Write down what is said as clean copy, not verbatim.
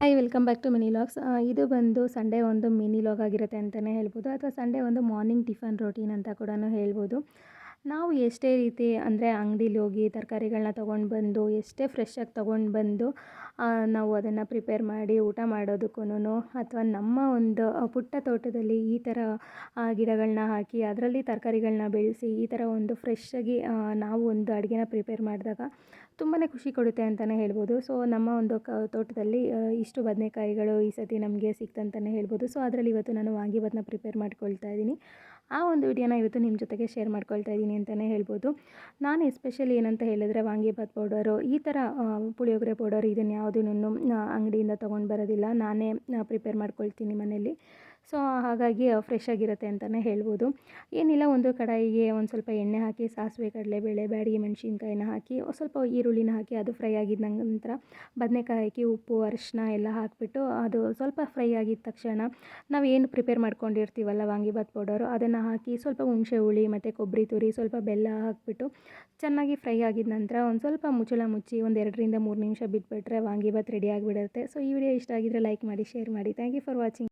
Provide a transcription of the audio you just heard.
Hi welcome back to mini logs. ಇದು ಬಂದು Sunday ಒಂದು ಮಿನಿ ಲಾಗ್ ಆಗಿರುತ್ತೆ ಅಂತಲೇ ಹೇಳ್ಬೋದು, ಅಥವಾ ಸಂಡೇ ಒಂದು ಮಾರ್ನಿಂಗ್ ಟಿಫನ್ ರೊಟೀನ್ ಅಂತ ಕೂಡ ಹೇಳ್ಬೋದು. ನಾವು ಎಷ್ಟೇ ರೀತಿ ಅಂದರೆ ಅಂಗಡೀಲಿ ಹೋಗಿ ತರಕಾರಿಗಳನ್ನ ತೊಗೊಂಡು ಬಂದು ಎಷ್ಟೇ ಫ್ರೆಶ್ಶಾಗಿ ತೊಗೊಂಡು ಬಂದು ನಾವು ಅದನ್ನು ಪ್ರಿಪೇರ್ ಮಾಡಿ ಊಟ ಮಾಡೋದಕ್ಕೂ, ಅಥವಾ ನಮ್ಮ ಒಂದು ಪುಟ್ಟ ತೋಟದಲ್ಲಿ ಈ ಥರ ಗಿಡಗಳನ್ನ ಹಾಕಿ ಅದರಲ್ಲಿ ತರಕಾರಿಗಳನ್ನ ಬೆಳೆಸಿ ಈ ಥರ ಒಂದು ಫ್ರೆಶ್ಶಾಗಿ ನಾವು ಒಂದು ಅಡುಗೆನ ಪ್ರಿಪೇರ್ ಮಾಡಿದಾಗ ತುಂಬಾ ಖುಷಿ ಕೊಡುತ್ತೆ ಅಂತಲೇ ಹೇಳ್ಬೋದು. ಸೊ ನಮ್ಮ ಒಂದು ತೋಟದಲ್ಲಿ ಇಷ್ಟು ಬದನೆಕಾಯಿಗಳು ಈ ಸತಿ ನಮಗೆ ಸಿಕ್ತಂತಲೇ ಹೇಳ್ಬೋದು. ಸೊ ಅದರಲ್ಲಿ ಇವತ್ತು ನಾನು ವಾಂಗಿಭಾತ್ನ ಪ್ರಿಪೇರ್ ಮಾಡ್ಕೊಳ್ತಾ ಇದ್ದೀನಿ. ಆ ಒಂದು ವಿಡಿಯೋನ ಇವತ್ತು ನಿಮ್ಮ ಜೊತೆಗೆ ಶೇರ್ ಮಾಡ್ಕೊಳ್ತಾ ಇದ್ದೀನಿ ಅಂತಲೇ ಹೇಳ್ಬೋದು. ನಾನು ಎಸ್ಪೆಷಲಿ ಏನಂತ ಹೇಳಿದ್ರೆ ವಾಂಗಿಭಾತ್ ಪೌಡರು, ಈ ಥರ ಪುಳಿಯೋಗರೆ ಪೌಡರ್ ಇದನ್ನು ಯಾವುದನ್ನು ಅಂಗಡಿಯಿಂದ ತೊಗೊಂಡು ಬರೋದಿಲ್ಲ, ನಾನೇ ಪ್ರಿಪೇರ್ ಮಾಡ್ಕೊಳ್ತೀನಿ ಮನೇಲಿ. ಸೊ ಹಾಗಾಗಿ ಫ್ರೆಶ್ ಆಗಿರುತ್ತೆ ಅಂತಲೇ ಹೇಳ್ಬೋದು. ಏನಿಲ್ಲ, ಒಂದು ಕಡಾಯಿಗೆ ಒಂದು ಸ್ವಲ್ಪ ಎಣ್ಣೆ ಹಾಕಿ ಸಾಸಿವೆ, ಕಡಲೆಬೇಳೆ, ಬ್ಯಾಡಗಿ ಮೆಣಸಿನ್ಕಾಯಿನ ಹಾಕಿ ಸ್ವಲ್ಪ ಈರುಳ್ಳಿನ ಹಾಕಿ ಅದು ಫ್ರೈ ಆಗಿದ ನಂತರ ಬದನೆಕಾಯಿ ಹಾಕಿ ಉಪ್ಪು ಅರಿಶಿನ ಎಲ್ಲ ಹಾಕಿಬಿಟ್ಟು ಅದು ಸ್ವಲ್ಪ ಫ್ರೈ ಆಗಿದ ತಕ್ಷಣ ನಾವು ಏನು ಪ್ರಿಪೇರ್ ಮಾಡ್ಕೊಂಡಿರ್ತೀವಲ್ಲ ವಾಂಗಿಭಾತ್ ಪೌಡರು ಅದನ್ನು ಹಾಕಿ ಸ್ವಲ್ಪ ಹುಣಸೆ ಹುಳಿ ಮತ್ತು ಕೊಬ್ಬರಿ ತುರಿ ಸ್ವಲ್ಪ ಬೆಲ್ಲ ಹಾಕಿಬಿಟ್ಟು ಚೆನ್ನಾಗಿ ಫ್ರೈ ಆಗಿದ ನಂತರ ಒಂದು ಸ್ವಲ್ಪ ಮುಚ್ಚಳ ಮುಚ್ಚಿ ಒಂದು 2 ರಿಂದ 3 ನಿಮಿಷ ಬಿಟ್ಬಿಟ್ರೆ ವಾಂಗಿಭಾತ್ ರೆಡಿ ಆಗಿಬಿಡುತ್ತೆ. ಸೊ ಈ ವಿಡಿಯೋ ಇಷ್ಟ ಆಗಿದ್ರೆ ಲೈಕ್ ಮಾಡಿ, ಶೇರ್ ಮಾಡಿ. Thank you for watching.